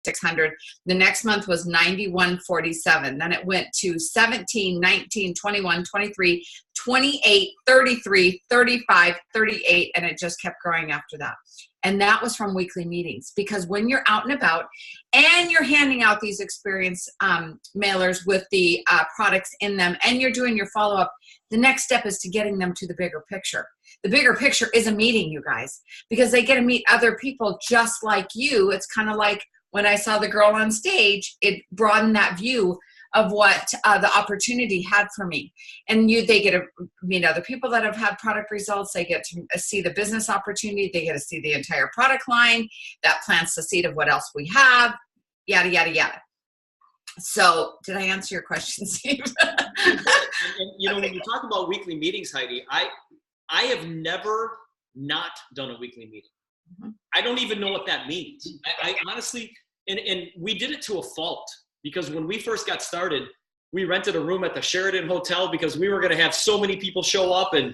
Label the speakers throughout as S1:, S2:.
S1: 600. The next month was 9147. Then it went to 17, 19, 21, 23, 28, 33, 35, 38, and it just kept growing after that. And that was from weekly meetings, because when you're out and about and you're handing out these experience mailers with the products in them, and you're doing your follow-up, the next step is to getting them to the bigger picture. The bigger picture is a meeting, you guys, because they get to meet other people just like you. It's kind of like when I saw the girl on stage, it broadened that view of what the opportunity had for me. And they get to meet other people that have had product results. They get to see the business opportunity. They get to see the entire product line that plants the seed of what else we have, yada, yada, yada. So did I answer your question, Steve?
S2: And, when you talk about weekly meetings, Heidi, I have never not done a weekly meeting. Mm-hmm. I don't even know what that means. I honestly, and we did it to a fault. Because when we first got started, we rented a room at the Sheraton Hotel because we were going to have so many people show up, and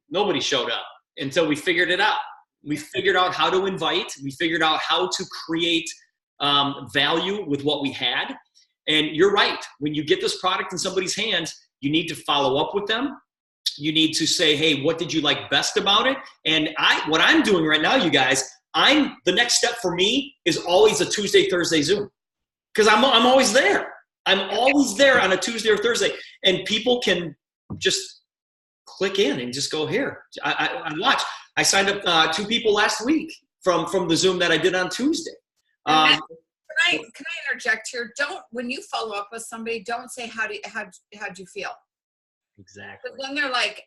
S2: nobody showed up until we figured it out. We figured out how to invite. We figured out how to create value with what we had. And you're right. When you get this product in somebody's hands, you need to follow up with them. You need to say, hey, what did you like best about it? And what I'm doing right now, you guys, the next step for me is always a Tuesday, Thursday Zoom. Because I'm always there. I'm always there on a Tuesday or Thursday. And people can just click in and just go here. I watch. I signed up 2 people last week from the Zoom that I did on Tuesday.
S1: Can I interject here? When you follow up with somebody, don't say how'd you feel?
S2: Exactly.
S1: But then they're like,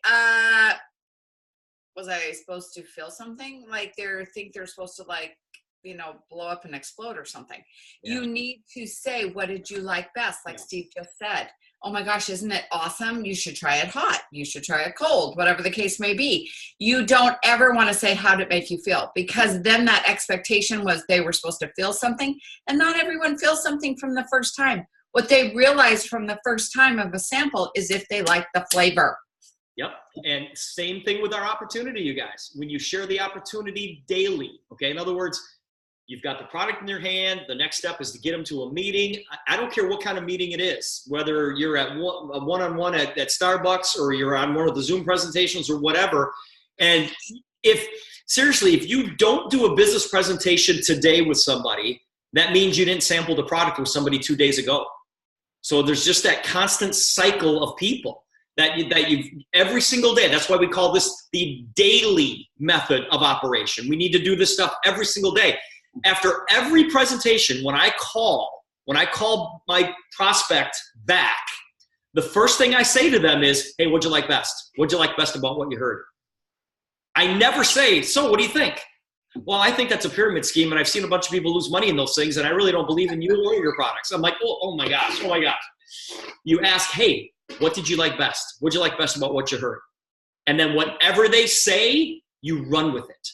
S1: was I supposed to feel something? Like think they're supposed to blow up and explode or something. Yeah. You need to say, what did you like best? Like Steve just said, oh my gosh, isn't it awesome? You should try it hot. You should try it cold, whatever the case may be. You don't ever want to say, how did it make you feel? Because then that expectation was they were supposed to feel something, and not everyone feels something from the first time. What they realize from the first time of a sample is if they like the flavor.
S2: Yep. And same thing with our opportunity, you guys. When you share the opportunity daily, okay? In other words, you've got the product in your hand. The next step is to get them to a meeting. I don't care what kind of meeting it is, whether you're at a one-on-one at Starbucks or you're on one of the Zoom presentations or whatever. And if you don't do a business presentation today with somebody, that means you didn't sample the product with somebody 2 days ago. So there's just that constant cycle of people that you every single day. That's why we call this the daily method of operation. We need to do this stuff every single day. After every presentation, when I call my prospect back, the first thing I say to them is, hey, what'd you like best? What'd you like best about what you heard? I never say, so what do you think? Well, I think that's a pyramid scheme, and I've seen a bunch of people lose money in those things, and I really don't believe in you or your products. I'm like, oh my gosh. You ask, hey, what did you like best? What'd you like best about what you heard? And then whatever they say, you run with it.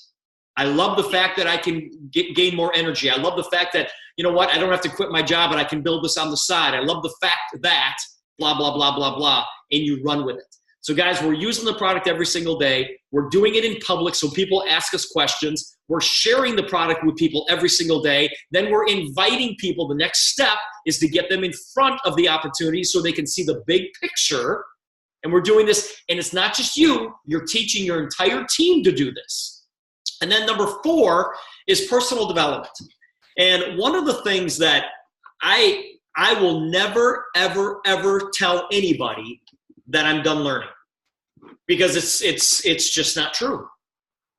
S2: I love the fact that I can gain more energy. I love the fact that, you know what, I don't have to quit my job and I can build this on the side. I love the fact that blah, blah, blah, blah, blah, and you run with it. So guys, we're using the product every single day. We're doing it in public so people ask us questions. We're sharing the product with people every single day. Then we're inviting people. The next step is to get them in front of the opportunity so they can see the big picture. And we're doing this, and it's not just you. You're teaching your entire team to do this. And then number 4 is personal development. And one of the things that I will never, ever, ever tell anybody that I'm done learning, because it's just not true.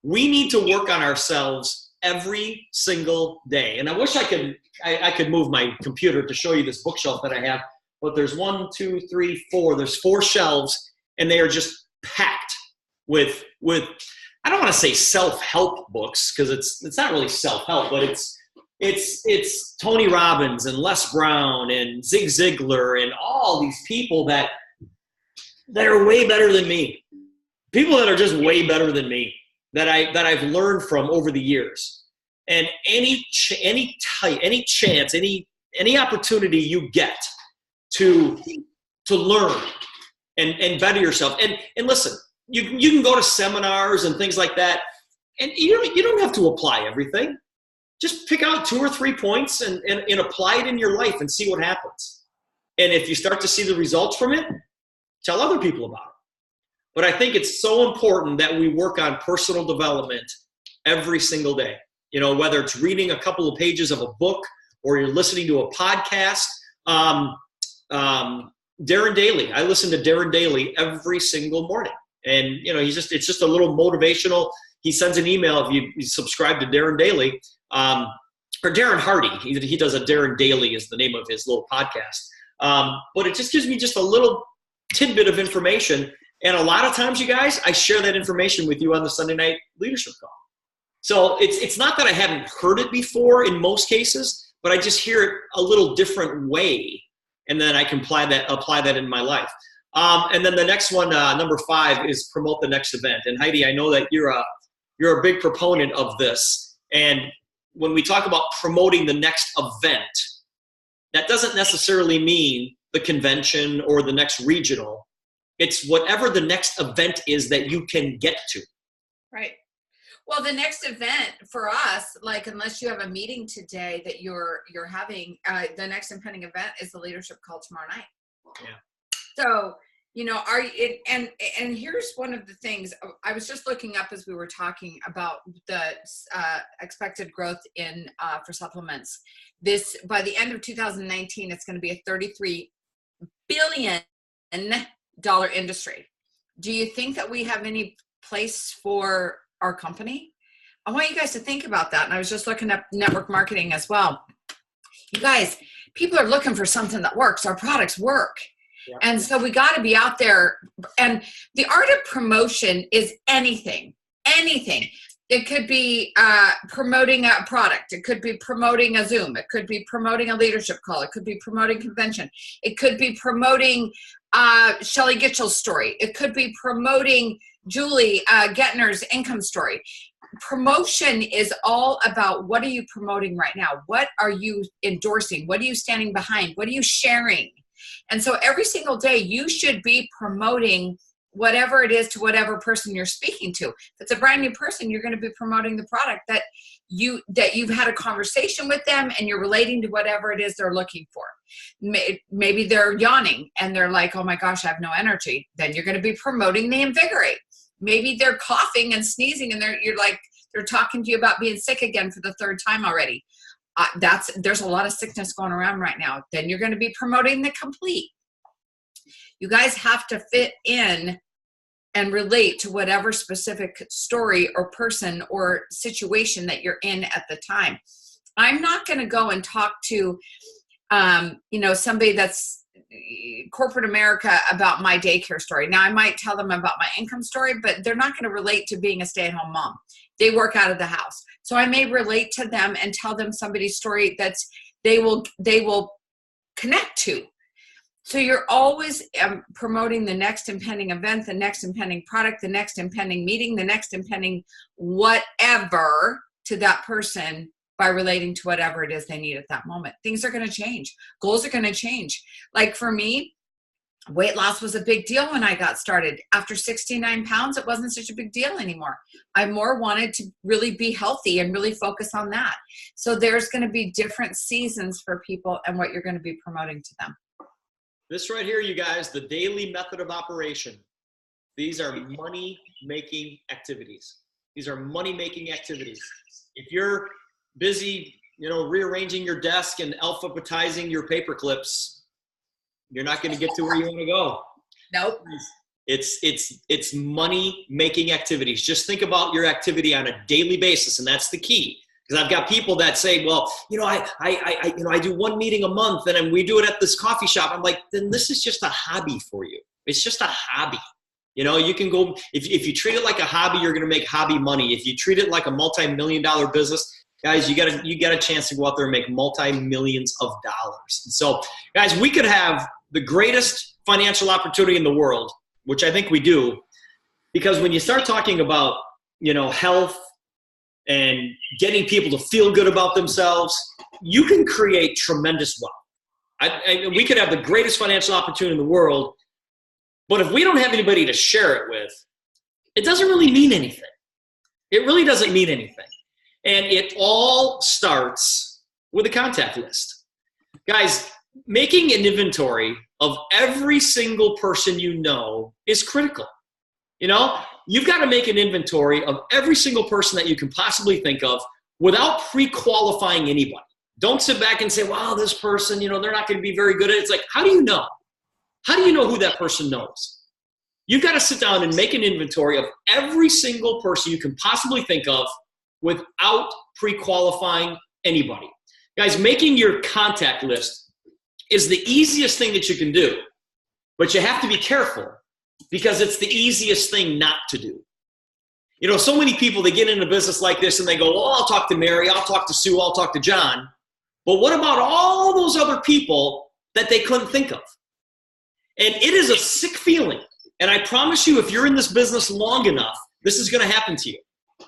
S2: We need to work on ourselves every single day. And I wish I could move my computer to show you this bookshelf that I have, but there's 1, 2, 3, 4. There's 4 shelves, and they are just packed with I don't want to say self-help books, because it's not really self-help, but it's Tony Robbins and Les Brown and Zig Ziglar and all these people that are way better than me. People that are just way better than me that I've learned from over the years. And any chance, any opportunity you get to learn and better yourself. And listen, you can go to seminars and things like that, and you don't have to apply everything. just pick out 2 or 3 points and apply it in your life and see what happens. And if you start to see the results from it, tell other people about it. But I think it's so important that we work on personal development every single day. You know, whether it's reading a couple of pages of a book or you're listening to a podcast. Darren Daly, I listen to Darren Daly every single morning. And, you know, it's just a little motivational. He sends an email if you subscribe to Darren Daly, or Darren Hardy. He does a Darren Daly is the name of his little podcast. But it just gives me just a little tidbit of information. And a lot of times, you guys, I share that information with you on the Sunday night leadership call. So it's not that I haven't heard it before in most cases, but I just hear it a little different way. And then I can apply that in my life. And then the next one, number 5, is promote the next event. And Heidi, I know that you're a big proponent of this. And when we talk about promoting the next event, that doesn't necessarily mean the convention or the next regional. It's whatever the next event is that you can get to.
S1: Right. Well, the next event for us, like unless you have a meeting today that you're having, the next impending event is the leadership call tomorrow night.
S2: Yeah.
S1: So, you know, and here's one of the things I was just looking up as we were talking about the expected growth in for supplements. This by the end of 2019, it's going to be a $33 billion industry. Do you think that we have any place for our company? I want you guys to think about that. And I was just looking up network marketing as well. You guys, people are looking for something that works. Our products work. Yeah. And so we got to be out there. And the art of promotion is anything. It could be promoting a product. It could be promoting a Zoom. It could be promoting a leadership call. It could be promoting convention. It could be promoting Shelly Gitchell's story. It could be promoting Julie Gettner's income story. Promotion is all about what are you promoting right now? What are you endorsing? What are you standing behind? What are you sharing? And so every single day you should be promoting whatever it is to whatever person you're speaking to. If it's a brand new person, you're going to be promoting the product that you've had a conversation with them and you're relating to whatever it is they're looking for. Maybe they're yawning and they're like, oh my gosh, I have no energy. Then you're going to be promoting the invigorate. Maybe they're coughing and sneezing and they're talking to you about being sick again for the 3rd time already. There's a lot of sickness going around right now. Then you're going to be promoting the complete. You guys have to fit in and relate to whatever specific story or person or situation that you're in at the time. I'm not going to go and talk to, somebody that's corporate America about my daycare story. Now I might tell them about my income story, but they're not going to relate to being a stay-at-home mom. They work out of the house. So I may relate to them and tell them somebody's story that's they will connect to. So you're always promoting the next impending event, the next impending product, the next impending meeting, the next impending whatever to that person by relating to whatever it is they need at that moment. Things are going to change. Goals are going to change. Like for me, weight loss was a big deal when I got started. After 69 pounds, it wasn't such a big deal anymore. I more wanted to really be healthy and really focus on that. So there's going to be different seasons for people and what you're going to be promoting to them.
S2: This right here, you guys, the daily method of operation. These are money-making activities. These are money-making activities. If you're busy, rearranging your desk and alphabetizing your paper clips, you're not going to get to where you want to go.
S1: Nope.
S2: It's money-making activities. Just think about your activity on a daily basis, and that's the key. Because I've got people that say, well, I do one meeting a month and then we do it at this coffee shop. I'm like, then this is just a hobby for you. It's just a hobby. You can go, if you treat it like a hobby, you're going to make hobby money. If you treat it like a multi-million-dollar business, guys, you got a chance to go out there and make multi-millions of dollars. And so, guys, we could have the greatest financial opportunity in the world, which I think we do, because when you start talking about, health, and getting people to feel good about themselves, you can create tremendous wealth. We could have the greatest financial opportunity in the world, but if we don't have anybody to share it with, it doesn't really mean anything. It really doesn't mean anything. And it all starts with a contact list. Guys, making an inventory of every single person you know is critical. You know, you've got to make an inventory of every single person that you can possibly think of without pre-qualifying anybody. Don't sit back and say, wow, this person, you know, they're not going to be very good at it. It's like, how do you know? How do you know who that person knows? You've got to sit down and make an inventory of every single person you can possibly think of without pre-qualifying anybody. Guys, making your contact list is the easiest thing that you can do, but you have to be careful because it's the easiest thing not to do. You know, so many people, they get into business like this and they go, well, I'll talk to Mary, I'll talk to Sue, I'll talk to John. But what about all those other people that they couldn't think of? And it is a sick feeling. And I promise you, if you're in this business long enough, this is going to happen to you.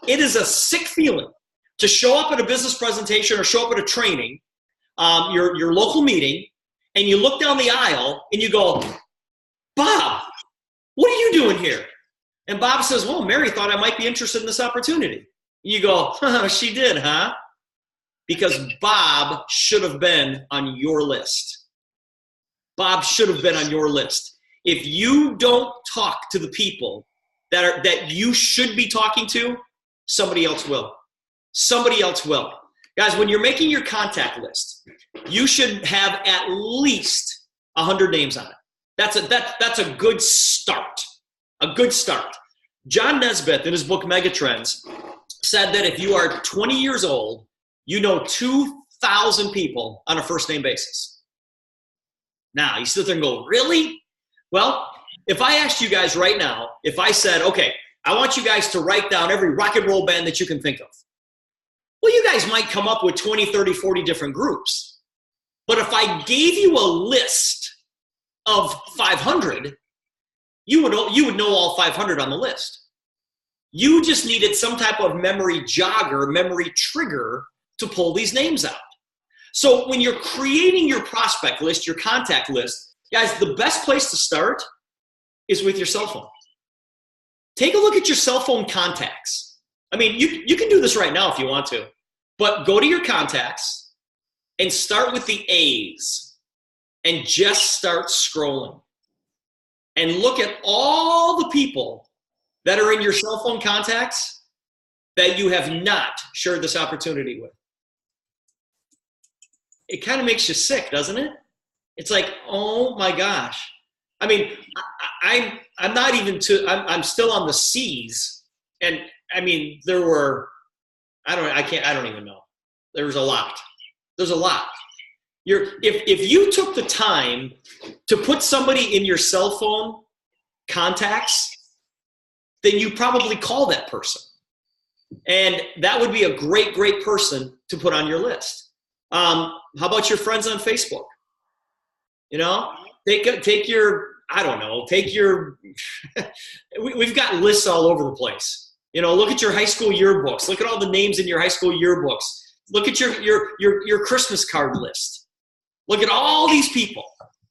S2: It is a sick feeling to show up at a business presentation or show up at a training, your local meeting, and you look down the aisle and you go, Bob, what are you doing here? And Bob says, well, Mary thought I might be interested in this opportunity. You go, she did, huh? Because Bob should have been on your list. Bob should have been on your list. If you don't talk to the people that you should be talking to, somebody else will. Somebody else will. Guys, when you're making your contact list, you should have at least 100 names on it. That's a good start. A good start. John Nesbitt, in his book Megatrends, said that if you are 20 years old, you know 2,000 people on a first name basis. Now, you sit there and go, really? Well, if I asked you guys right now, if I said, okay, I want you guys to write down every rock and roll band that you can think of. Well, you guys might come up with 20, 30, 40 different groups. But if I gave you a list of 500, you would know all 500 on the list. You just needed some type of memory jogger, memory trigger to pull these names out. So when you're creating your prospect list, your contact list, guys, the best place to start is with your cell phone. Take a look at your cell phone contacts. I mean, you can do this right now if you want to, but go to your contacts and start with the A's and just start scrolling. And look at all the people that are in your cell phone contacts that you have not shared this opportunity with. It kind of makes you sick, doesn't it? It's like, oh my gosh. I mean, I'm not even I'm still on the C's. And I mean, there were, I don't even know. There's a lot. There's a lot. If you took the time to put somebody in your cell phone contacts, then you probably call that person. And that would be a great, great person to put on your list. How about your friends on Facebook? You know, take your, I don't know, take your, we've got lists all over the place. You know, look at your high school yearbooks. Look at all the names in your high school yearbooks. Look at your Christmas card list. Look at all these people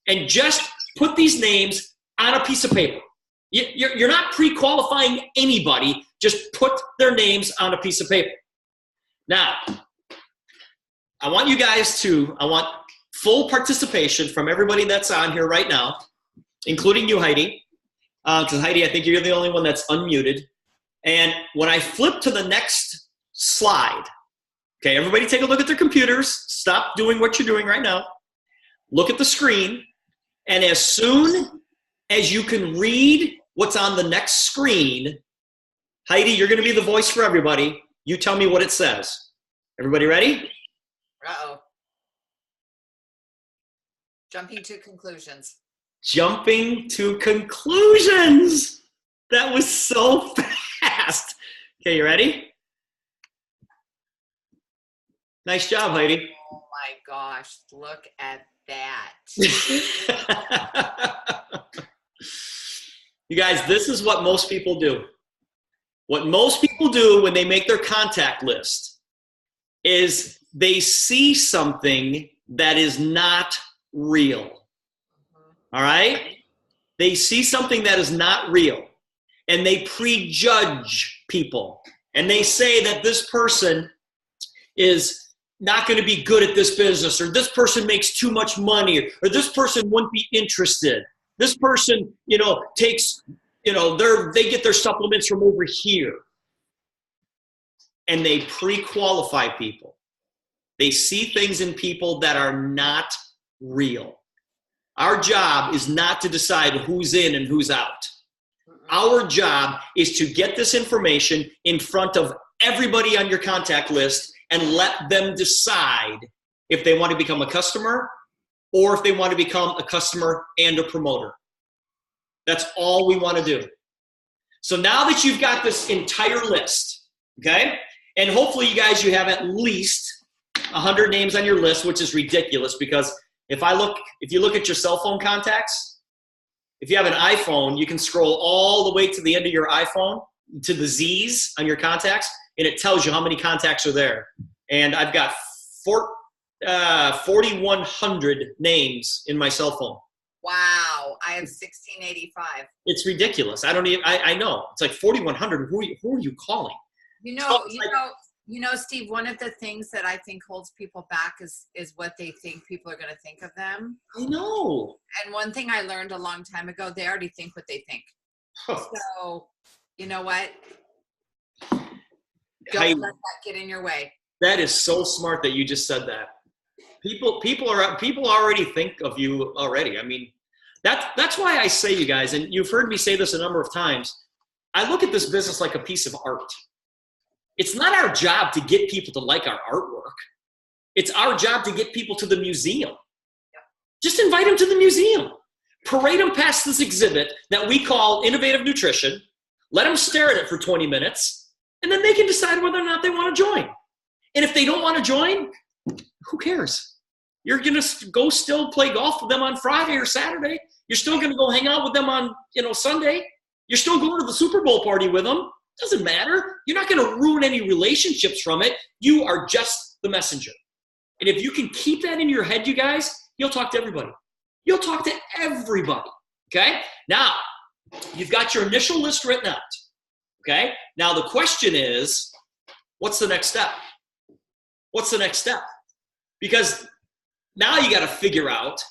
S2: and just put these names on a piece of paper. You're not pre-qualifying anybody. Just put their names on a piece of paper. Now, I want full participation from everybody that's on here right now, including you, Heidi. Because Heidi, I think you're the only one that's unmuted. And when I flip to the next slide, okay, everybody take a look at their computers. Stop doing what you're doing right now. Look at the screen. And as soon as you can read what's on the next screen, Heidi, you're going to be the voice for everybody. You tell me what it says. Everybody ready?
S1: Uh-oh. Jumping to conclusions.
S2: Jumping to conclusions. That was so fast. Okay, you ready? Nice job, Heidi.
S1: Oh my gosh, look at that.
S2: You guys, this is what most people do. What most people do when they make their contact list is they see something that is not real. All right? They see something that is not real, and they prejudge people. And they say that this person is not going to be good at this business, or this person makes too much money, or this person wouldn't be interested. This person, takes, they get their supplements from over here. And they pre-qualify people. They see things in people that are not real. Our job is not to decide who's in and who's out. Our job is to get this information in front of everybody on your contact list and let them decide if they want to become a customer or if they want to become a customer and a promoter. That's all we want to do. So now that you've got this entire list, okay, and hopefully you have at least 100 names on your list, which is ridiculous because if you look at your cell phone contacts, if you have an iPhone, you can scroll all the way to the end of your iPhone, to the Z's on your contacts, and it tells you how many contacts are there. And I've got 4,100 names in my cell phone.
S1: Wow, I have 1,685.
S2: It's ridiculous. I know. It's like 4,100. Who are you calling?
S1: Steve, one of the things that I think holds people back is what they think people are going to think of them.
S2: I know.
S1: And one thing I learned a long time ago, they already think what they think. So, you know what? Don't let that get in your way.
S2: That is so smart that you just said that. People already think of you already. I mean, that's why I say, you guys, and you've heard me say this a number of times, I look at this business like a piece of art. It's not our job to get people to like our artwork. It's our job to get people to the museum. Yeah. Just invite them to the museum. Parade them past this exhibit that we call Innovative Nutrition. Let them stare at it for 20 minutes. And then they can decide whether or not they want to join. And if they don't want to join, who cares? You're going to go still play golf with them on Friday or Saturday. You're still going to go hang out with them on, Sunday. You're still going to the Super Bowl party with them. Doesn't matter. You're not going to ruin any relationships from it. You are just the messenger. And if you can keep that in your head, you guys, you'll talk to everybody. You'll talk to everybody. Okay? Now, you've got your initial list written out. Okay? Now the question is, what's the next step? What's the next step? Because now you got to figure out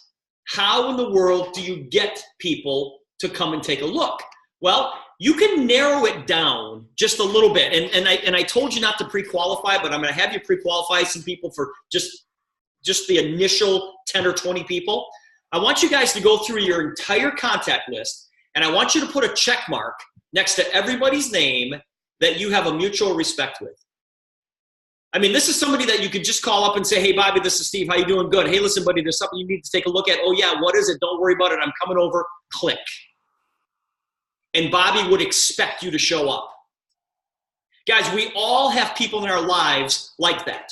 S2: how in the world do you get people to come and take a look? Well, you can narrow it down just a little bit. And I told you not to pre-qualify, but I'm going to have you pre-qualify some people for just the initial 10 or 20 people. I want you guys to go through your entire contact list, and I want you to put a check mark next to everybody's name that you have a mutual respect with. I mean, this is somebody that you could just call up and say, hey, Bobby, this is Steve. How you doing? Good. Hey, listen, buddy, there's something you need to take a look at. Oh, yeah, what is it? Don't worry about it. I'm coming over. Click. And Bobby would expect you to show up. Guys, we all have people in our lives like that.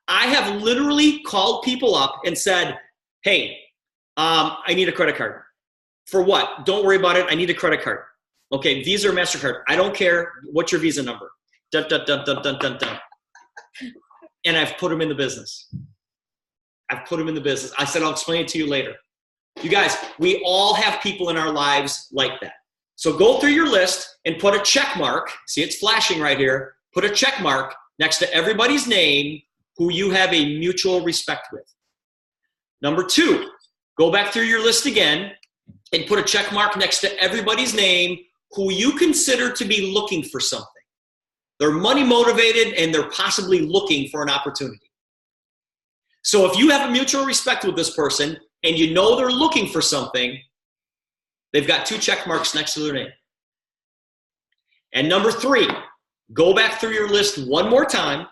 S2: I have literally called people up and said, hey, I need a credit card. For what? Don't worry about it. I need a credit card. Okay, Visa or MasterCard. I don't care. What's your Visa number? Dun, dun, dun, dun, dun, dun, dun. And I've put them in the business. I said, I'll explain it to you later. You guys, we all have people in our lives like that. So go through your list and put a check mark. See, it's flashing right here. Put a check mark next to everybody's name who you have a mutual respect with. Number 2, go back through your list again and put a check mark next to everybody's name who you consider to be looking for something. They're money motivated and they're possibly looking for an opportunity. So if you have a mutual respect with this person and you know they're looking for something, they've got 2 check marks next to their name. And number 3, go back through your list one more time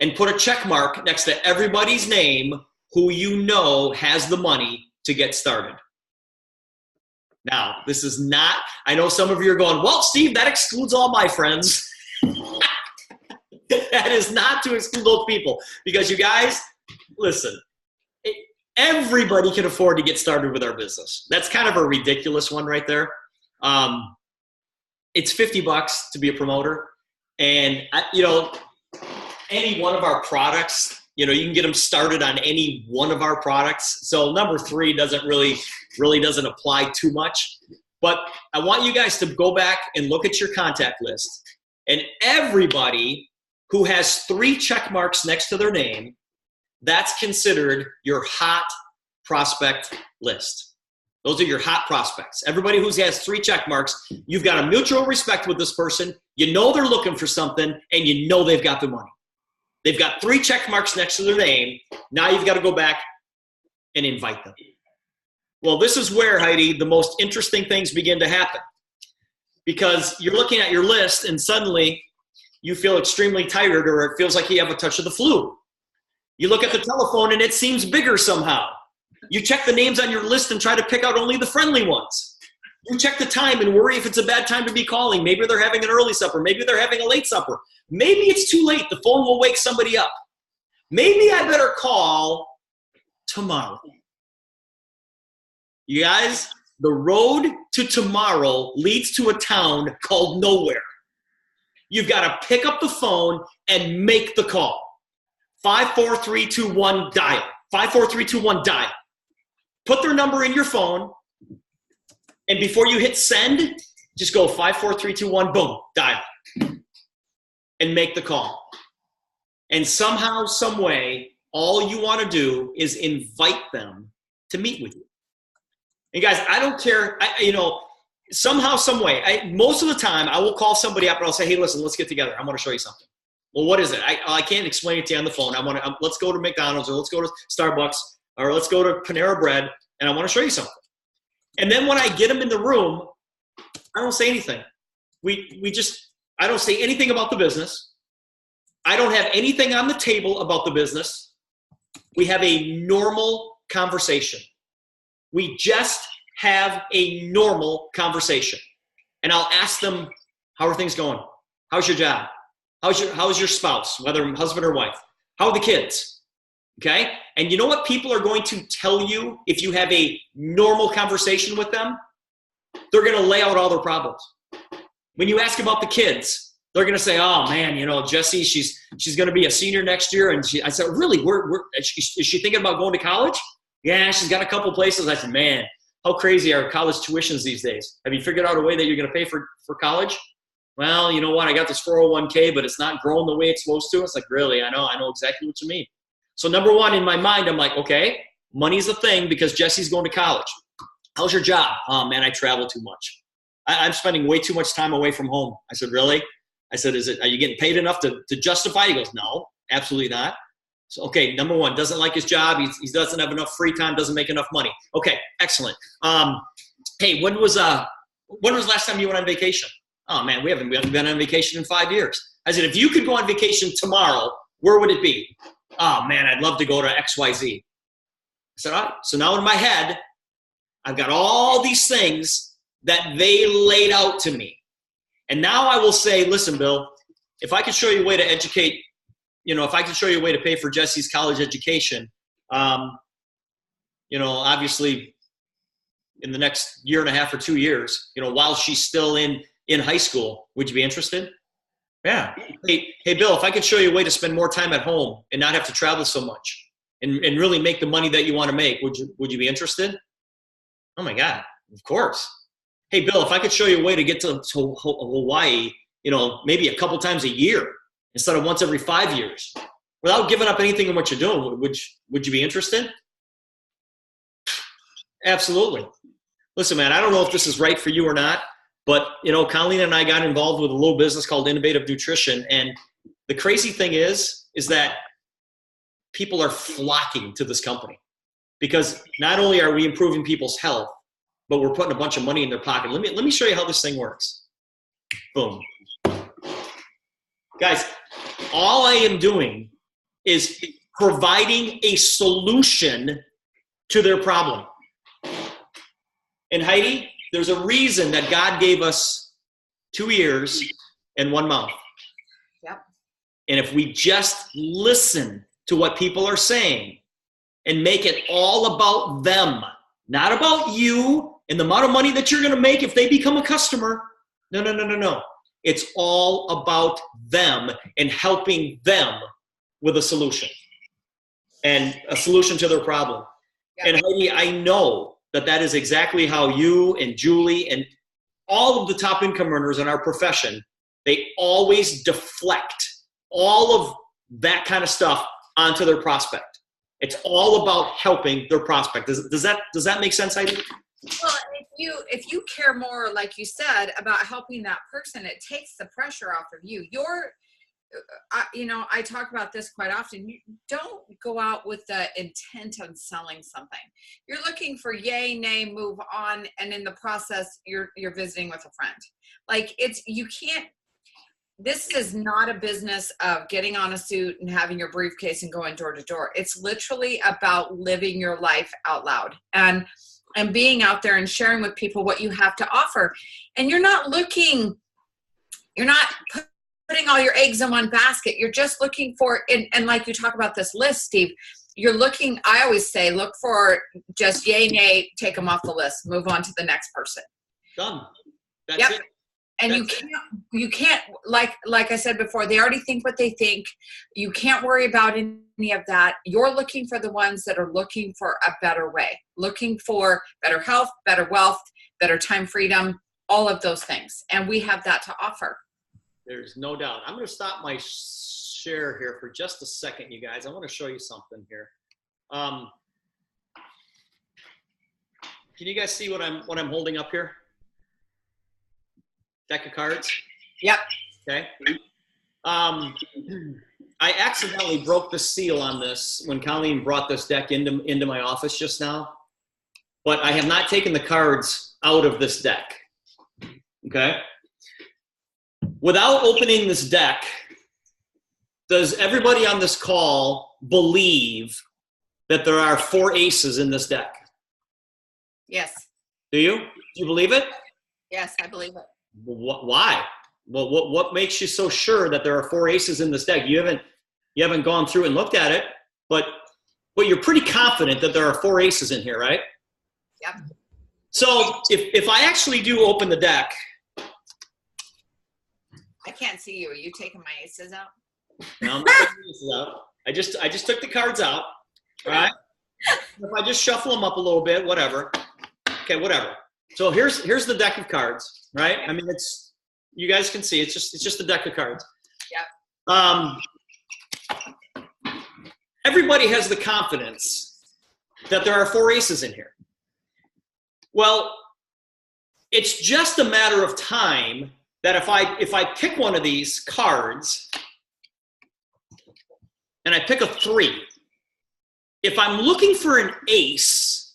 S2: and put a check mark next to everybody's name who you know has the money to get started. Now, this is not, I know some of you are going, well, Steve, that excludes all my friends. That is not to exclude those people. Because you guys, listen, everybody can afford to get started with our business. That's kind of a ridiculous one right there. It's $50 to be a promoter. And, any one of our products, you can get them started on any one of our products. So number 3 doesn't really doesn't apply too much. But I want you guys to go back and look at your contact list. And everybody who has 3 check marks next to their name, that's considered your hot prospect list. Those are your hot prospects. Everybody who has 3 check marks, you've got a mutual respect with this person. You know they're looking for something, and you know they've got the money. They've got 3 check marks next to their name. Now you've got to go back and invite them. Well, this is where, Heidi, the most interesting things begin to happen. Because you're looking at your list, and suddenly you feel extremely tired, or it feels like you have a touch of the flu. You look at the telephone, and it seems bigger somehow. You check the names on your list and try to pick out only the friendly ones. You check the time and worry if it's a bad time to be calling. Maybe they're having an early supper. Maybe they're having a late supper. Maybe it's too late. The phone will wake somebody up. Maybe I better call tomorrow. You guys, the road to tomorrow leads to a town called nowhere. You've got to pick up the phone and make the call. 54321 dial. 54321 dial. Put their number in your phone, and before you hit send, just go 54321, boom, dial, and make the call. And somehow, some way, all you want to do is invite them to meet with you. And guys, I don't care, somehow, some way, most of the time, I will call somebody up and I'll say, hey, listen, let's get together. I want to show you something. Well, what is it? I can't explain it to you on the phone. Let's go to McDonald's, or let's go to Starbucks, or let's go to Panera Bread, and I want to show you something. And then when I get them in the room, I don't say anything. I don't say anything about the business. I don't have anything on the table about the business. We have a normal conversation. We just have a normal conversation. And I'll ask them, how are things going? How's your job? How's your spouse, whether husband or wife? How are the kids? Okay? And you know what people are going to tell you if you have a normal conversation with them? They're going to lay out all their problems. When you ask about the kids, they're going to say, oh man, Jessie, she's going to be a senior next year. And I said, really, is she thinking about going to college? Yeah, she's got a couple places. I said, man, how crazy are college tuitions these days? Have you figured out a way that you're going to pay for college? Well, you know what? I got this 401k, but it's not growing the way it's supposed to. It's like, really? I know exactly what you mean. So number one, in my mind, I'm like, okay, money's a thing because Jesse's going to college. How's your job? Oh man, I travel too much. I'm spending way too much time away from home. I said, really? I said, are you getting paid enough to justify? He goes, no, absolutely not. So, okay, number one, doesn't like his job. He doesn't have enough free time, doesn't make enough money. Okay, excellent. Hey, when was the last time you went on vacation? Oh man, we haven't been on vacation in 5 years. I said, if you could go on vacation tomorrow, where would it be? Oh man, I'd love to go to XYZ. I said, all right. So now in my head, I've got all these things that they laid out to me. And now I will say, listen, Bill, if I could show you a way to educate, if I could show you a way to pay for Jesse's college education, obviously in the next year and a half or 2 years, while she's still in high school, would you be interested? Yeah. Hey, Bill, if I could show you a way to spend more time at home and not have to travel so much and really make the money that you want to make, would you be interested? Oh my God, of course. Hey, Bill, if I could show you a way to get to Hawaii, maybe a couple times a year instead of once every 5 years, without giving up anything in what you're doing, would you be interested? Absolutely. Listen, man, I don't know if this is right for you or not, but, Colleen and I got involved with a little business called Innovative Nutrition. And the crazy thing is that people are flocking to this company because not only are we improving people's health, but we're putting a bunch of money in their pocket. Let me show you how this thing works. Boom. Guys, all I am doing is providing a solution to their problem. And Heidi, there's a reason that God gave us 2 ears and 1 mouth.
S1: Yep.
S2: And if we just listen to what people are saying and make it all about them, not about you and the amount of money that you're going to make if they become a customer. No. It's all about them and helping them with a solution and a solution to their problem. Yep. And Heidi, I know that is exactly how you and Julie and all of the top income earners in our profession, they always deflect all of that kind of stuff onto their prospect. It's all about helping their prospect. Does that make sense, Heidi?
S1: Well, if you care more, like you said, about helping that person, it takes the pressure off of you. I talk about this quite often. You don't go out with the intent on selling something. You're looking for yay, nay, move on, and in the process, you're visiting with a friend. Like you can't. This is not a business of getting on a suit and having your briefcase and going door to door. It's literally about living your life out loud and being out there and sharing with people what you have to offer. And you're not putting all your eggs in one basket. You're just looking for, and like you talk about this list, Steve, I always say, look for just yay, nay, take them off the list, move on to the next person.
S2: Done. That's it.
S1: And you can't, like I said before, they already think what they think. You can't worry about any of that. You're looking for the ones that are looking for a better way, looking for better health, better wealth, better time freedom, all of those things. And we have that to offer.
S2: There's no doubt. I'm going to stop my share here for just a second, you guys. I want to show you something here. Can you guys see what I'm holding up here? Deck of cards?
S1: Yep.
S2: Okay. I accidentally broke the seal on this when Colleen brought this deck into my office just now, but I have not taken the cards out of this deck. Okay. Without opening this deck, does everybody on this call believe that there are 4 aces in this deck?
S1: Yes.
S2: Do you? Do you believe it?
S1: Yes, I believe it.
S2: Why? Well, what makes you so sure that there are 4 aces in this deck? You haven't gone through and looked at it, but you're pretty confident that there are 4 aces in here, right?
S1: Yep.
S2: So if I actually do open the deck,
S1: I can't see you. Are you taking my aces out?
S2: no, I'm not taking the aces out. I just took the cards out. All right. If I just shuffle them up a little bit, whatever. Okay, whatever. So here's the deck of cards, right? I mean, you guys can see it's just a deck of cards.
S1: Yep.
S2: Everybody has the confidence that there are 4 aces in here. Well, it's just a matter of time that if I pick one of these cards and I pick a 3, if I'm looking for an ace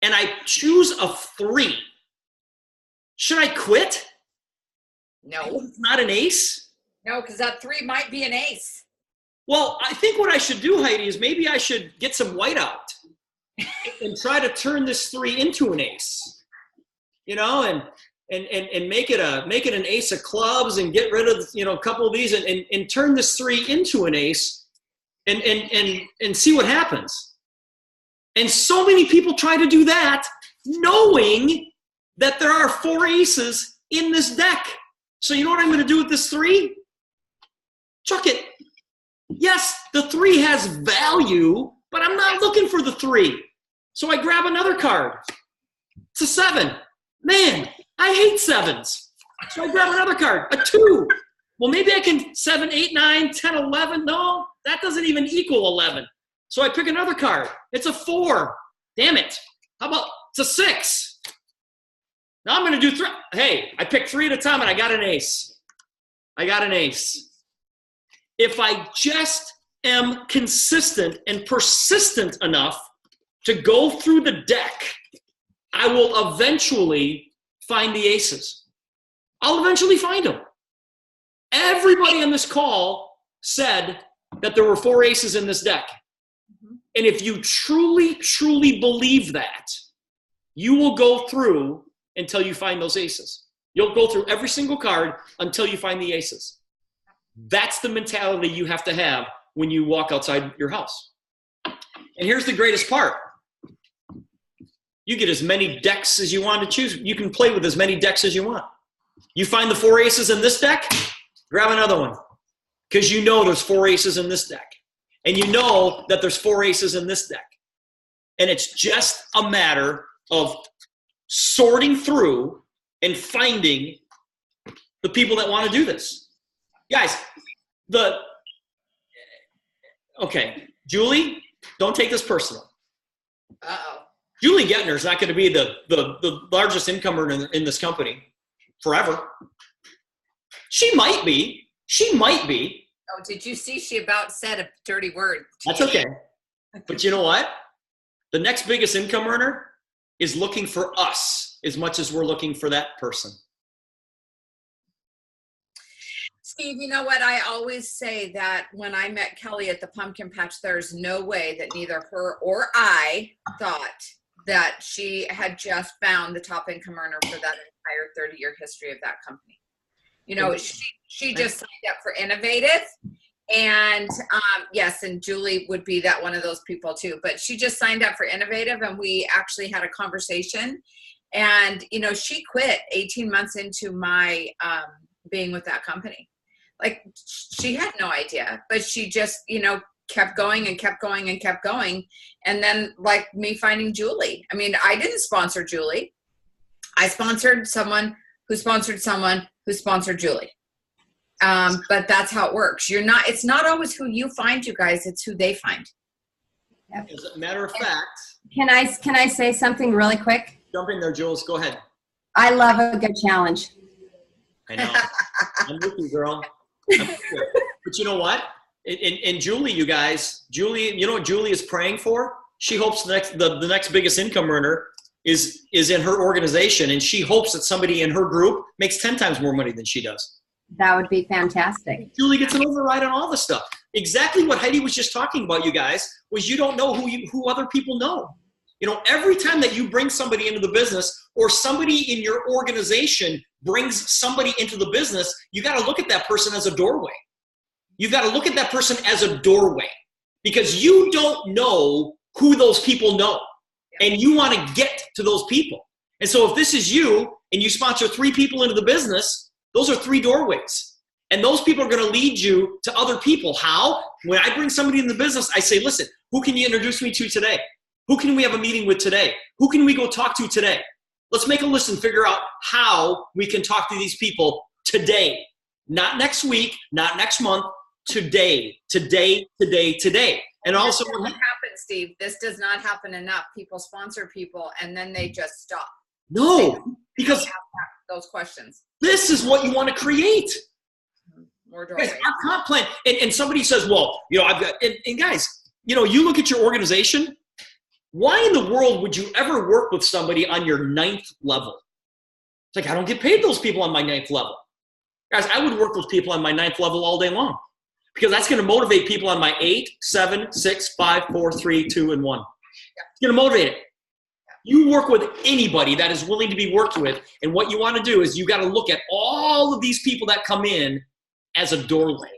S2: and I choose a 3, should I quit?
S1: No.
S2: It's not an ace?
S1: No, because that 3 might be an ace.
S2: Well, I think what I should do, Heidi, is maybe I should get some whiteout and try to turn this 3 into an ace. You know, and make it an ace of clubs and get rid of, a couple of these and turn this 3 into an ace and see what happens. And so many people try to do that knowing that there are 4 aces in this deck. So you know what I'm going to do with this 3? Chuck it. Yes, the 3 has value, but I'm not looking for the 3. So I grab another card. It's a 7. Man, I hate 7s. So I grab another card, a 2. Well, maybe I can 7, 8, 9, 10, 11. No, that doesn't even equal 11. So I pick another card. It's a 4. Damn it. How about it's a 6? Now I'm going to do 3. Hey, I picked 3 at a time and I got an ace. If I just am consistent and persistent enough to go through the deck, I will eventually find the aces. I'll eventually find them. Everybody on this call said that there were 4 aces in this deck. And if you truly, truly believe that, you will go through until you find those aces. You'll go through every single card until you find the aces. That's the mentality you have to have when you walk outside your house. And here's the greatest part. You get as many decks as you want to choose. You can play with as many decks as you want. You find the 4 aces in this deck, grab another one. Because you know there's 4 aces in this deck. And you know that there's 4 aces in this deck. And it's just a matter of sorting through and finding the people that want to do this. Guys, the Okay, Julie, don't take this personal.
S1: Uh-oh.
S2: Julie Gettner is not going to be the largest income earner in this company forever. She might be. She might be.
S1: Oh, did you see she about said a dirty word?
S2: That's okay. But you know what? The next biggest income earner is looking for us as much as we're looking for that person.
S1: Steve, you know what? I always say that when I met Kelly at the pumpkin patch, there's no way that neither her or I thought that she had just found the top income earner for that entire 30-year history of that company. You know, she just signed up for innovative. And yes, and Julie would be that one of those people too, but she just signed up for innovative, and we actually had a conversation. And, you know, she quit 18 months into my being with that company. Like, she had no idea, but she just, you know, kept going and kept going and kept going. And then, like, me finding Julie. I mean, I didn't sponsor Julie. I sponsored someone who sponsored someone who sponsored Julie. But that's how it works. It's not always who you find, you guys, it's who they find.
S2: Yep. As a matter of fact.
S3: Can I say something really quick?
S2: Jump in there, Jules. Go ahead.
S3: I love a good challenge.
S2: I know. I'm with you, girl. But you know what? And Julie, you guys, Julie, you know what Julie is praying for? She hopes the next biggest income earner is in her organization, and she hopes that somebody in her group makes 10 times more money than she does.
S3: That would be fantastic.
S2: Julie gets an override on all this stuff. Exactly what Heidi was just talking about, you guys, was you don't know who other people know. You know, every time that you bring somebody into the business, or somebody in your organization brings somebody into the business, you got to look at that person as a doorway. You've got to look at that person as a doorway, because you don't know who those people know, and you want to get to those people. And so if this is you and you sponsor 3 people into the business, those are 3 doorways. And those people are going to lead you to other people. How? When I bring somebody in the business, I say, listen, who can you introduce me to today? Who can we have a meeting with today? Who can we go talk to today? Let's make a list and figure out how we can talk to these people today. Not next week, not next month, today. And also,
S1: what happens, Steve, this does not happen enough. People sponsor people and then they just stop.
S2: No, because
S1: those questions.
S2: This is what you want to create.
S1: More
S2: guys, our comp plan, and somebody says, well, you know, I've got, and guys, you know, you look at your organization. Why in the world would you ever work with somebody on your 9th level? It's like, I don't get paid those people on my 9th level. Guys, I would work with people on my 9th level all day long, because that's going to motivate people on my 8, 7, 6, 5, 4, 3, 2, and 1. It's going to motivate it. You work with anybody that is willing to be worked with, and what you want to do is you got to look at all of these people that come in as a doorway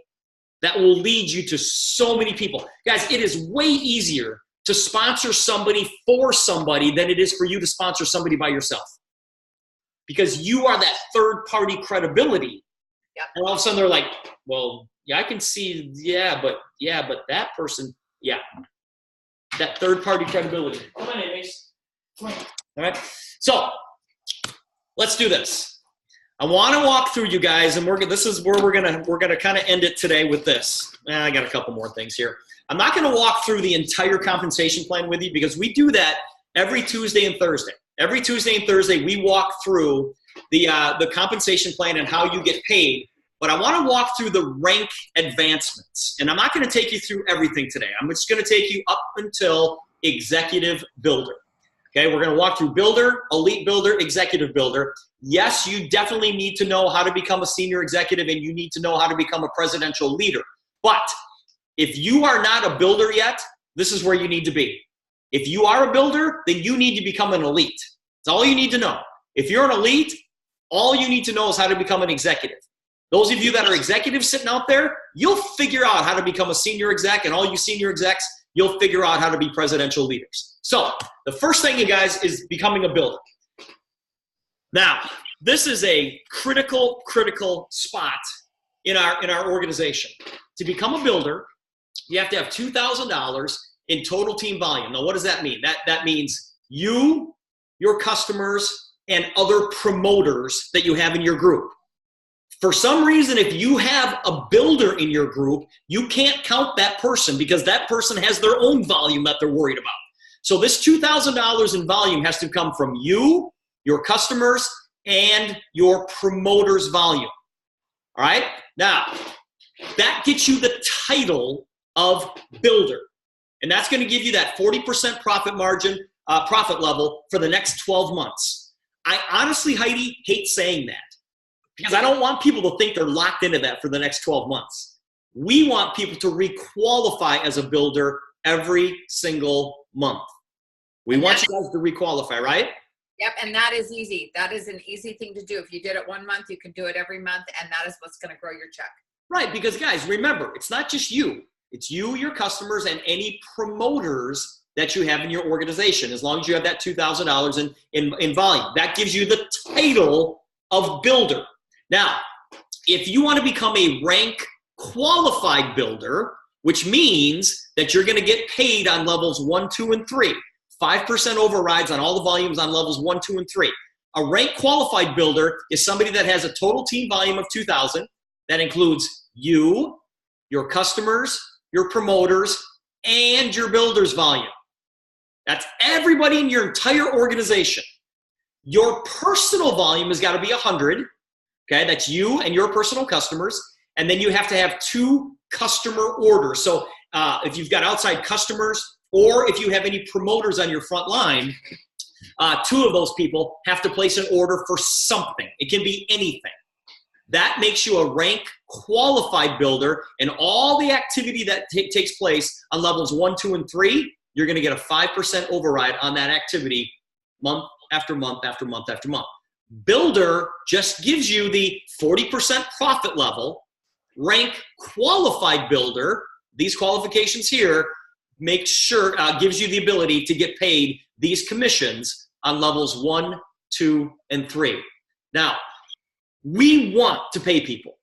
S2: that will lead you to so many people. Guys, it is way easier to sponsor somebody for somebody than it is for you to sponsor somebody by yourself, because you are that third-party credibility. Yep. And all of a sudden they're like, well, yeah, I can see, but that person, yeah, that third-party credibility. Come on, Ace. All right, so let's do this. I want to walk through, you guys, and this is where we're gonna kind of end it today with this. I got a couple more things here. I'm not going to walk through the entire compensation plan with you, because we do that every Tuesday and Thursday. Every Tuesday and Thursday, we walk through the compensation plan and how you get paid. But I want to walk through the rank advancements, and I'm not going to take you through everything today. I'm just going to take you up until executive builder. Okay, we're going to walk through builder, elite builder, executive builder. Yes, you definitely need to know how to become a senior executive, and you need to know how to become a presidential leader. But if you are not a builder yet, this is where you need to be. If you are a builder, then you need to become an elite. That's all you need to know. If you're an elite, all you need to know is how to become an executive. Those of you that are executives sitting out there, you'll figure out how to become a senior exec, and all you senior execs, you'll figure out how to be presidential leaders. So the first thing, you guys, is becoming a builder. Now, this is a critical spot in our organization. To become a builder, you have to have $2,000 in total team volume. Now, what does that mean? That means you, your customers, and other promoters that you have in your group. For some reason, if you have a builder in your group, you can't count that person because that person has their own volume that they're worried about. So this $2,000 in volume has to come from you, your customers, and your promoter's volume. All right? Now, that gets you the title of builder. And that's going to give you that 40% profit margin, profit level for the next 12 months. I honestly, Heidi, hate saying that because I don't want people to think they're locked into that for the next 12 months. We want people to requalify as a builder every single month. We want you guys to requalify, right?
S1: Yep, and that is easy. That is an easy thing to do. If you did it 1 month, you can do it every month, and that is what's going to grow your check.
S2: Right, because guys, remember, it's not just you. It's you, your customers, and any promoters that you have in your organization, as long as you have that $2,000 in volume. That gives you the title of builder. Now, if you want to become a rank qualified builder, which means that you're going to get paid on levels 1, 2, and 3, 5% overrides on all the volumes on levels 1, 2, and 3. A rank qualified builder is somebody that has a total team volume of 2,000. That includes you, your customers, your promoters, and your builder's volume. That's everybody in your entire organization. Your personal volume has got to be 100. Okay, that's you and your personal customers. And then you have to have 2 customer orders. So if you've got outside customers or if you have any promoters on your front line, 2 of those people have to place an order for something. It can be anything. That makes you a rank qualified builder, and all the activity that takes place on levels 1, 2, and 3, you're going to get a 5% override on that activity month after month after month after month. Builder just gives you the 40% profit level. Rank qualified builder, these qualifications here, make sure gives you the ability to get paid these commissions on levels 1, 2, and 3. Now, we want to pay people.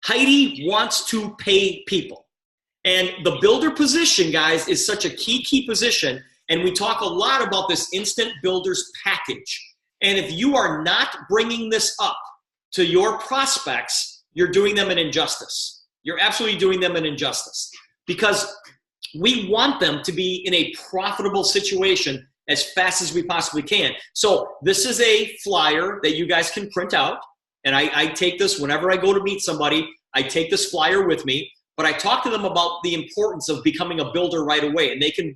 S2: Heidi wants to pay people. And the builder position, guys, is such a key position. And we talk a lot about this instant builders package. And if you are not bringing this up to your prospects, you're doing them an injustice. You're absolutely doing them an injustice because we want them to be in a profitable situation as fast as we possibly can. So this is a flyer that you guys can print out. And I take this whenever I go to meet somebody, I take this flyer with me, but I talk to them about the importance of becoming a builder right away. And they can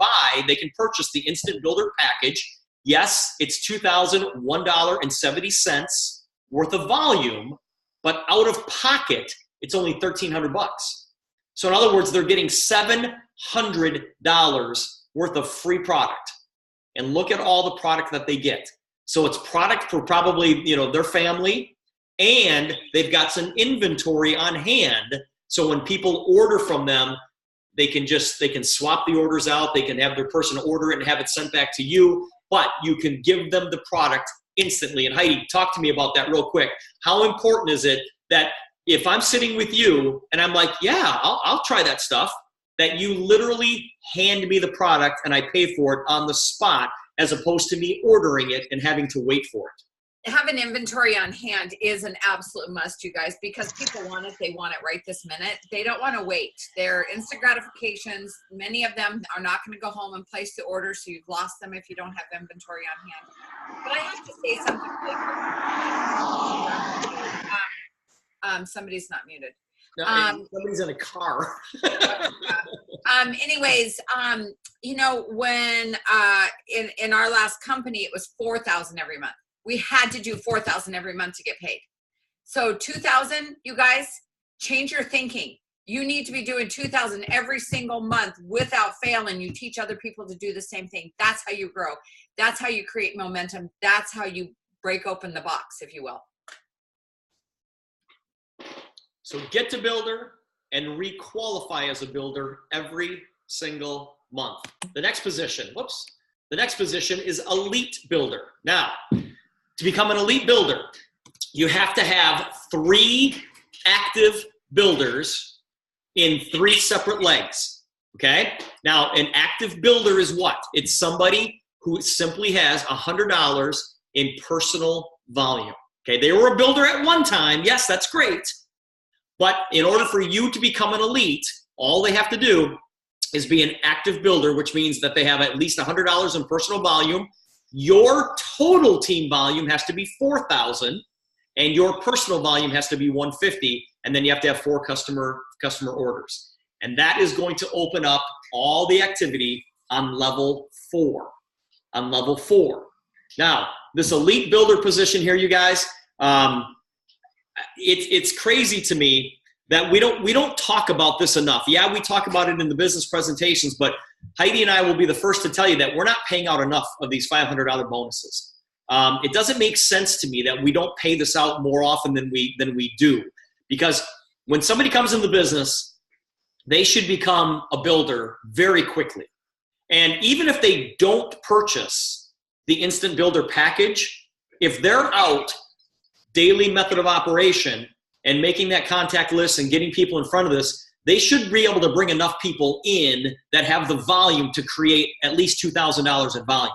S2: purchase the instant builder package. Yes, it's $2,001.70 worth of volume, but out of pocket, it's only $1,300. So in other words, they're getting $700 worth of free product. And look at all the product that they get. So it's product for probably, their family, and they've got some inventory on hand. So when people order from them, they can swap the orders out. They can have their person order it and have it sent back to you, but you can give them the product instantly. And Heidi, talk to me about that real quick. How important is it that if I'm sitting with you and I'm like, yeah, I'll try that stuff, that you literally hand me the product and I pay for it on the spot as opposed to me ordering it and having to wait for it?
S1: Having inventory on hand is an absolute must, you guys, because people want it. They want it right this minute. They don't want to wait. They're instant gratifications. Many of them are not going to go home and place the order, so you've lost them if you don't have inventory on hand. But I have to say something. Somebody's not muted.
S2: No, somebody's in a car.
S1: Anyways, when in our last company, it was $4,000 every month. We had to do $4,000 every month to get paid. So $2,000, you guys, change your thinking. You need to be doing $2,000 every single month without fail, and you teach other people to do the same thing. That's how you grow. That's how you create momentum. That's how you break open the box, if you will.
S2: So get to builder and requalify as a builder every single month. The next position is elite builder. Now, to become an elite builder, you have to have 3 active builders in 3 separate legs, okay? Now, an active builder is what? It's somebody who simply has $100 in personal volume. Okay, they were a builder at one time. Yes, that's great. But in order for you to become an elite, all they have to do is be an active builder, which means that they have at least $100 in personal volume. Your total team volume has to be 4,000, and your personal volume has to be 150, and then you have to have 4 customer orders. And that is going to open up all the activity on level 4. On level 4. Now, this elite builder position here, you guys, it's crazy to me that we don't talk about this enough. Yeah, we talk about it in the business presentations, but Heidi and I will be the first to tell you that we're not paying out enough of these $500 bonuses. It doesn't make sense to me that we don't pay this out more often than we do, because when somebody comes in the business, they should become a builder very quickly. And even if they don't purchase the Instant Builder package, if they're out daily method of operation and making that contact list and getting people in front of this, they should be able to bring enough people in that have the volume to create at least $2,000 in volume.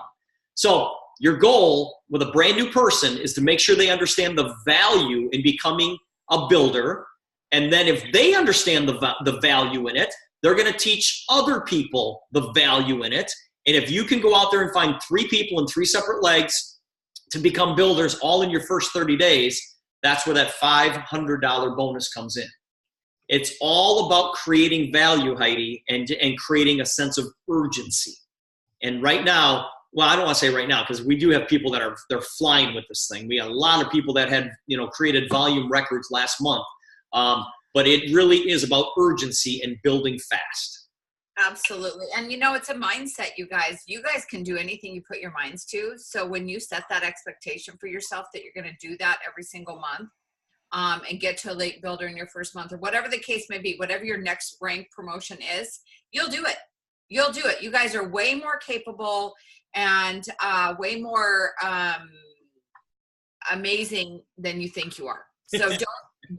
S2: So your goal with a brand new person is to make sure they understand the value in becoming a builder. And then if they understand the value in it, they're going to teach other people the value in it. And if you can go out there and find 3 people in 3 separate legs to become builders all in your first 30 days, that's where that $500 bonus comes in. It's all about creating value, Heidi, and creating a sense of urgency. And right now, well, I don't want to say right now, because we do have people that they're flying with this thing. We got a lot of people that had, created volume records last month. But it really is about urgency and building fast.
S1: Absolutely. And it's a mindset, you guys. You guys can do anything you put your minds to. So when you set that expectation for yourself that you're going to do that every single month, and get to a late builder in your first month, or whatever the case may be, whatever your next rank promotion is, you'll do it. You'll do it. You guys are way more capable and way more amazing than you think you are. So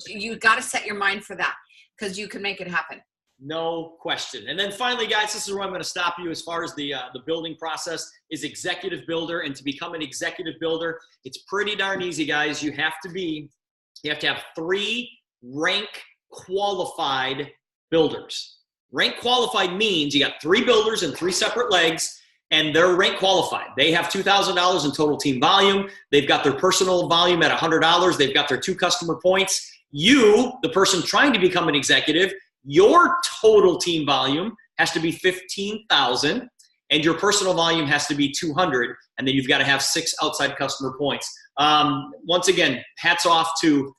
S1: you got to set your mind for that, because you can make it happen.
S2: No question. And then finally, guys, this is where I'm going to stop you as far as the building process is executive builder. And to become an executive builder, it's pretty darn easy, guys. You have to have 3 rank qualified builders. Rank qualified means you got 3 builders in 3 separate legs, and they're rank qualified. They have $2,000 in total team volume. They've got their personal volume at $100. They've got their 2 customer points. You, the person trying to become an executive, your total team volume has to be 15,000, and your personal volume has to be 200, and then you've got to have 6 outside customer points. Once again, hats off to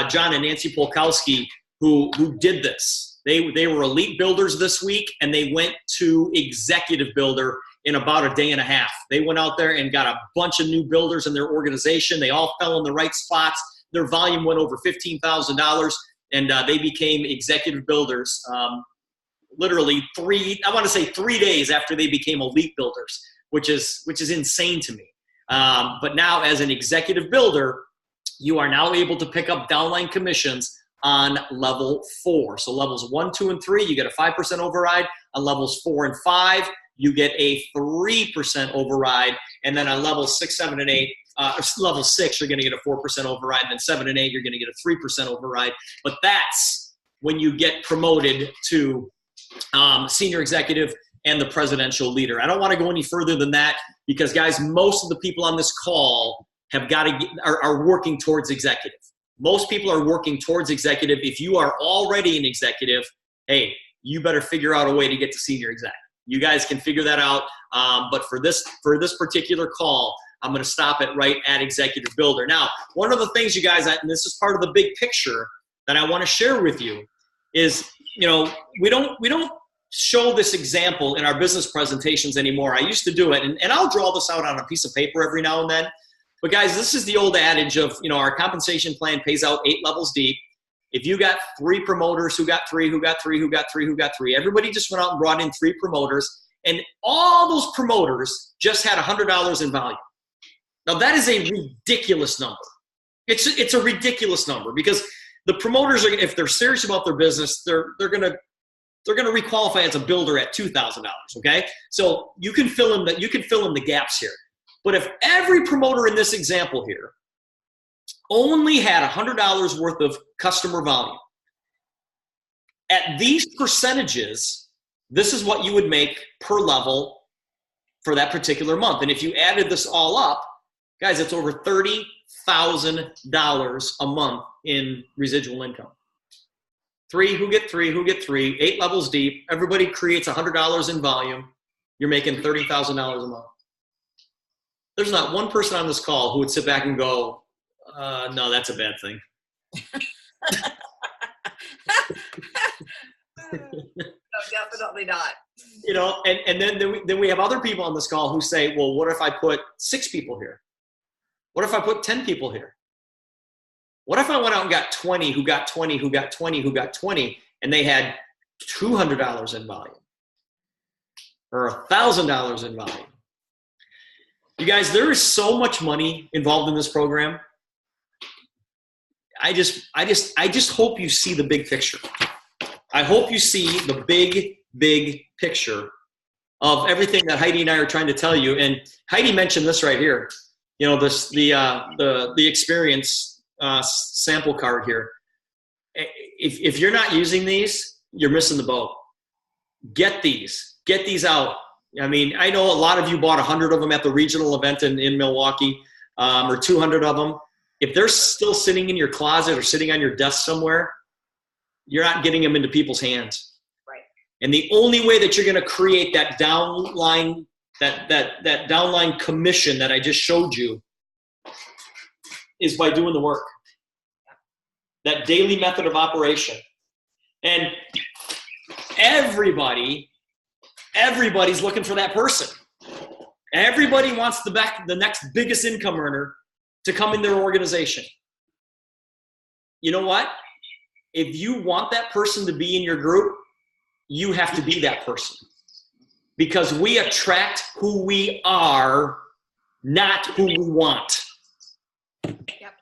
S2: John and Nancy Polkowski who did this. They were elite builders this week, and they went to executive builder in about a day and a half. They went out there and got a bunch of new builders in their organization. They all fell in the right spots. Their volume went over $15,000, and they became executive builders literally 3 days after they became elite builders, which is insane to me. But now, as an executive builder, you are now able to pick up downline commissions on level 4. So levels 1, 2, and 3, you get a 5% override. On levels 4 and 5, you get a 3% override. And then on levels 6, 7, and 8, level 6, you're going to get a 4% override. And then 7 and 8, you're going to get a 3% override. But that's when you get promoted to senior executive and the presidential leader. I don't want to go any further than that, because, guys, most of the people on this call are working towards executive. Most people are working towards executive. If you are already an executive, hey, you better figure out a way to get to senior exec. You guys can figure that out. But for this particular call, I'm going to stop it right at executive builder. Now, one of the things, you guys, and this is part of the big picture that I want to share with you, is we don't show this example in our business presentations anymore. I used to do it, and I'll draw this out on a piece of paper every now and then. But guys, this is the old adage of, our compensation plan pays out 8 levels deep. If you got 3 promoters who got 3, who got 3, who got 3, who got 3, everybody just went out and brought in 3 promoters, and all those promoters just had $100 in value. Now that is a ridiculous number. It's a ridiculous number, because the promoters are, if they're serious about their business, they're gonna requalify as a builder at $2,000. Okay, so you can fill in the gaps here. But if every promoter in this example here only had $100 worth of customer volume, at these percentages, this is what you would make per level for that particular month. And if you added this all up, guys, it's over $30,000 a month in residual income. Who get three, 8 levels deep. Everybody creates $100 in volume. You're making $30,000 a month. There's not one person on this call who would sit back and go, no, that's a bad thing.
S1: No, definitely not.
S2: You know, and then we have other people on this call who say, well, what if I put 6 people here? What if I put 10 people here? What if I went out and got 20 who got 20 who got 20 who got 20 and they had $200 in volume or $1,000 in volume? You guys, there is so much money involved in this program. I just hope you see the big picture. I hope you see the big picture of everything that Heidi and I are trying to tell you. And Heidi mentioned this right here. You know, the experience sample card here. If you're not using these, you're missing the boat. Get these out. I mean, I know a lot of you bought 100 of them at the regional event in Milwaukee, or 200 of them. If they're still sitting in your closet or sitting on your desk somewhere, you're not getting them into people's hands.
S1: Right.
S2: And the only way that you're going to create that downline, that downline commission that I just showed you is by doing the work. That daily method of operation. And everybody's looking for that person. Everybody wants the next biggest income earner to come in their organization. You know what? If you want that person to be in your group, you have to be that person. Because we attract who we are, not who we want.
S1: Yep.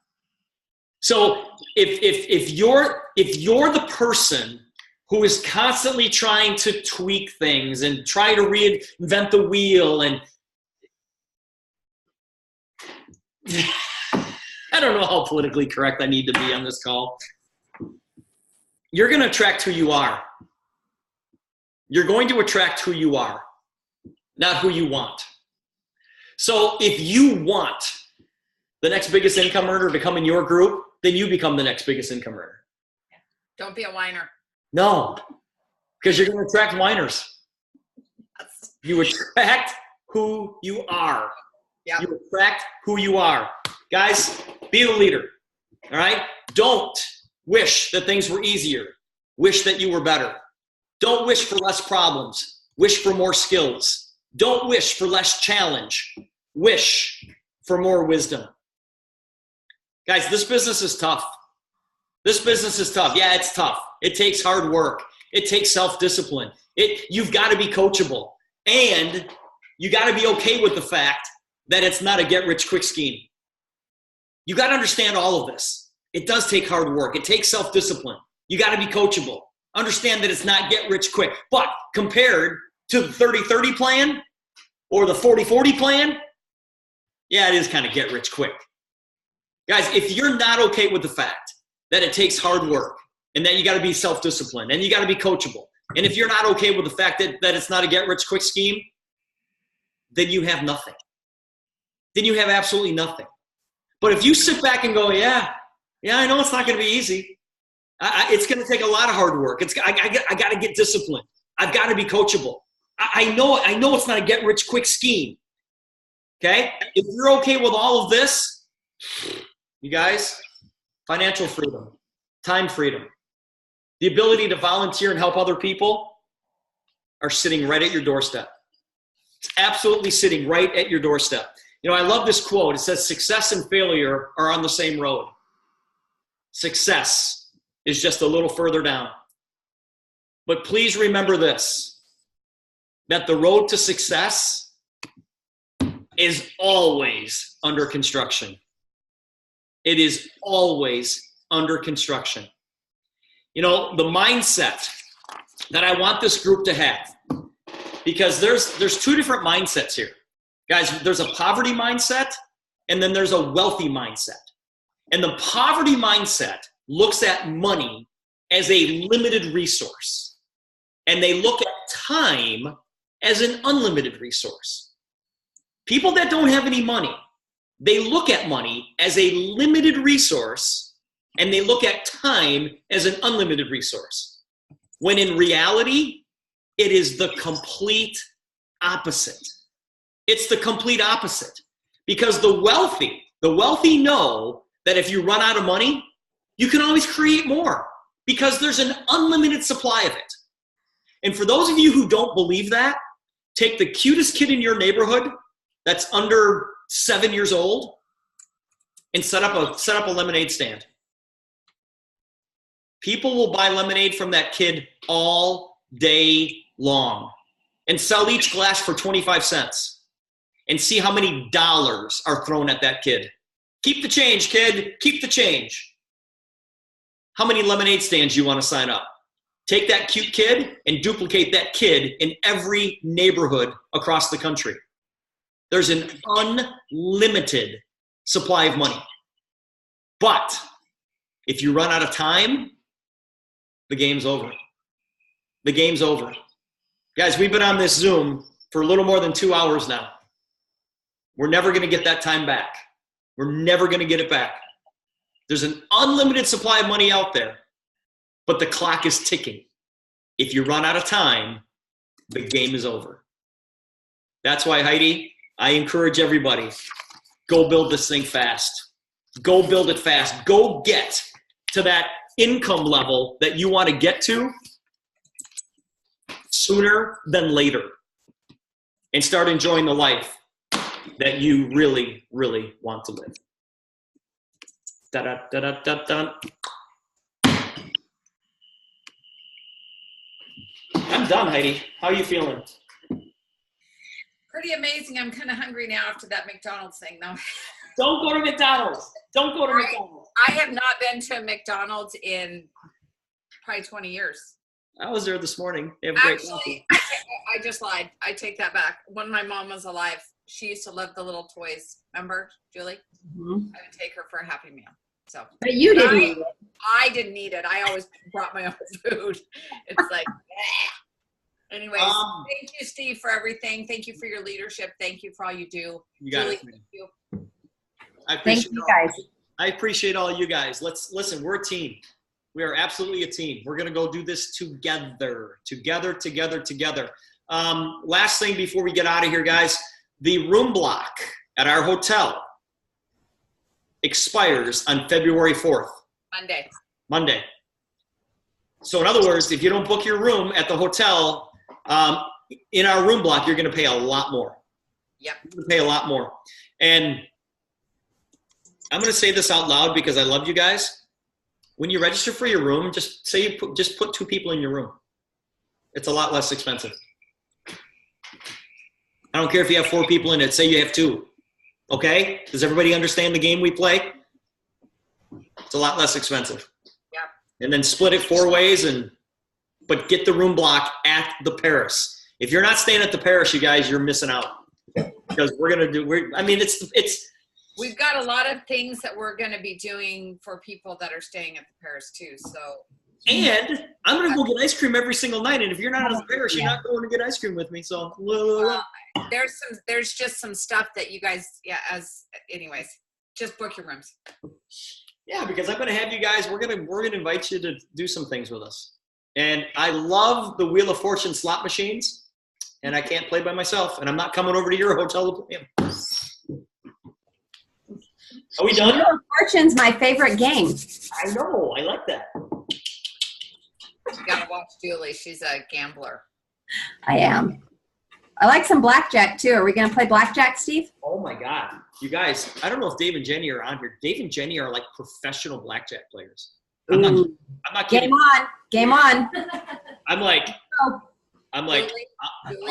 S2: So if you're the person who is constantly trying to tweak things and try to reinvent the wheel, and I don't know how politically correct I need to be on this call, you're going to attract who you are. You're going to attract who you are, not who you want. So if you want the next biggest income earner to come in your group, then you become the next biggest income earner.
S1: Don't be a whiner.
S2: No, because you're going to attract whiners. You attract who you are.
S1: Yep.
S2: You attract who you are. Guys, be the leader. All right? Don't wish that things were easier. Wish that you were better. Don't wish for less problems. Wish for more skills. Don't wish for less challenge. Wish for more wisdom. Guys, this business is tough. This business is tough. Yeah, it's tough. It takes hard work. It takes self-discipline. You've got to be coachable. And you got to be okay with the fact that it's not a get-rich-quick scheme. You got to understand all of this. It does take hard work. It takes self-discipline. You got to be coachable. Understand that it's not get-rich-quick. But compared to the 30-30 plan or the 40-40 plan, yeah, it is kind of get-rich-quick. Guys, if you're not okay with the fact that it takes hard work and that you got to be self-disciplined and you got to be coachable, and if you're not okay with the fact that it's not a get-rich-quick scheme, then you have nothing. Then you have absolutely nothing. But if you sit back and go, yeah, I know it's not going to be easy. It's going to take a lot of hard work. I got to get disciplined. I've got to be coachable. I know it's not a get-rich-quick scheme. Okay? If you're okay with all of this, you guys, financial freedom, time freedom, the ability to volunteer and help other people are sitting right at your doorstep. It's absolutely sitting right at your doorstep. You know, I love this quote. It says, success and failure are on the same road. Success is just a little further down. But please remember this, that the road to success is always under construction. It is always under construction. You know, the mindset that I want this group to have, because there's two different mindsets here. Guys, there's a poverty mindset and then there's a wealthy mindset. And the poverty mindset looks at money as a limited resource. And they look at time as an unlimited resource. People that don't have any money, they look at money as a limited resource, and they look at time as an unlimited resource. When in reality, it is the complete opposite. It's the complete opposite. Because the wealthy know that if you run out of money, you can always create more because there's an unlimited supply of it. And for those of you who don't believe that, take the cutest kid in your neighborhood that's under 7 years old and set up a lemonade stand. People will buy lemonade from that kid all day long and sell each glass for 25 cents and see how many dollars are thrown at that kid. Keep the change, kid. Keep the change. How many lemonade stands you want to sign up? Take that cute kid and duplicate that kid in every neighborhood across the country. There's an unlimited supply of money. But if you run out of time, the game's over. The game's over. Guys, we've been on this Zoom for a little more than 2 hours now. We're never going to get that time back. We're never going to get it back. There's an unlimited supply of money out there, but the clock is ticking. If you run out of time, the game is over. That's why, Heidi, I encourage everybody, go build this thing fast. Go build it fast. Go get to that income level that you want to get to sooner than later and start enjoying the life that you really, really want to live. Da-da-da-da-da-da. I'm done, Heidi. How are you feeling?
S1: Pretty amazing. I'm kind of hungry now after that McDonald's thing, though.
S2: Don't go to McDonald's. Don't go to McDonald's.
S1: I have not been to McDonald's in probably 20 years.
S2: I was there this morning. They have great
S1: Actually, I just lied. I take that back. When my mom was alive, she used to love the little toys. Remember, Julie? Mm-hmm. I would take her for a Happy Meal. So,
S3: but you didn't eat it.
S1: I didn't eat it. I always brought my own food. It's like, anyways, thank you, Steve, for everything. Thank you for your leadership. Thank you for all you do.
S2: You got
S1: Julie,
S2: it.
S1: thank you.
S3: Thank you, guys.
S2: I appreciate all you guys. Let's listen. We're a team. We are absolutely a team. We're going to go do this together. Last thing before we get out of here, guys, the room block at our hotel expires on February 4th. Monday. So in other words, if you don't book your room at the hotel, in our room block, you're going to pay a lot more.
S1: Yep.
S2: You're going to pay a lot more. And I'm going to say this out loud because I love you guys. When you register for your room, just put 2 people in your room. It's a lot less expensive. I don't care if you have 4 people in it. Say you have 2. Okay? Does everybody understand the game we play? It's a lot less expensive.
S1: Yeah.
S2: And then split it 4 ways, but get the room block at the Paris. If you're not staying at the Paris, you guys, you're missing out. Because
S1: we've got a lot of things that we're going to be doing for people that are staying at the Paris too. So,
S2: and I'm going to go get ice cream every single night. And if you're not at the Paris, you're not going to get ice cream with me. So,
S1: there's just some stuff that you guys, anyways, just book your rooms.
S2: Yeah, because I'm going to have you guys. We're going to invite you to do some things with us. And I love the Wheel of Fortune slot machines. And I can't play by myself. And I'm not coming over to your hotel to play them. Are we done?
S3: Wheel of Fortune's my favorite game.
S2: I know. I like that.
S1: You got to watch Julie. She's a gambler.
S3: I am. I like some blackjack, too. Are we going to play blackjack, Steve?
S2: Oh, my God. You guys, I don't know if Dave and Jenny are on here. Dave and Jenny are like professional blackjack players. I'm not kidding.
S3: Game on.
S2: I'm like,
S1: Julie,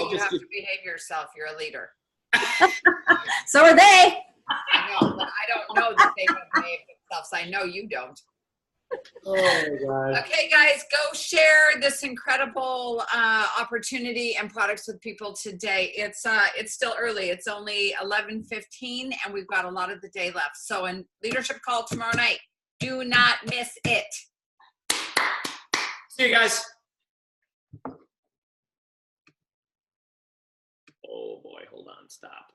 S1: you have to behave yourself. You're a leader.
S3: So are they.
S1: I know, but I don't know that they don't behave themselves. I know you don't.
S2: Oh my God.
S1: Okay, guys, go share this incredible opportunity and products with people today. It's still early. It's only 11:15, and we've got a lot of the day left. So, in leadership call tomorrow night, do not miss it.
S2: See you guys. Oh boy, hold on, stop.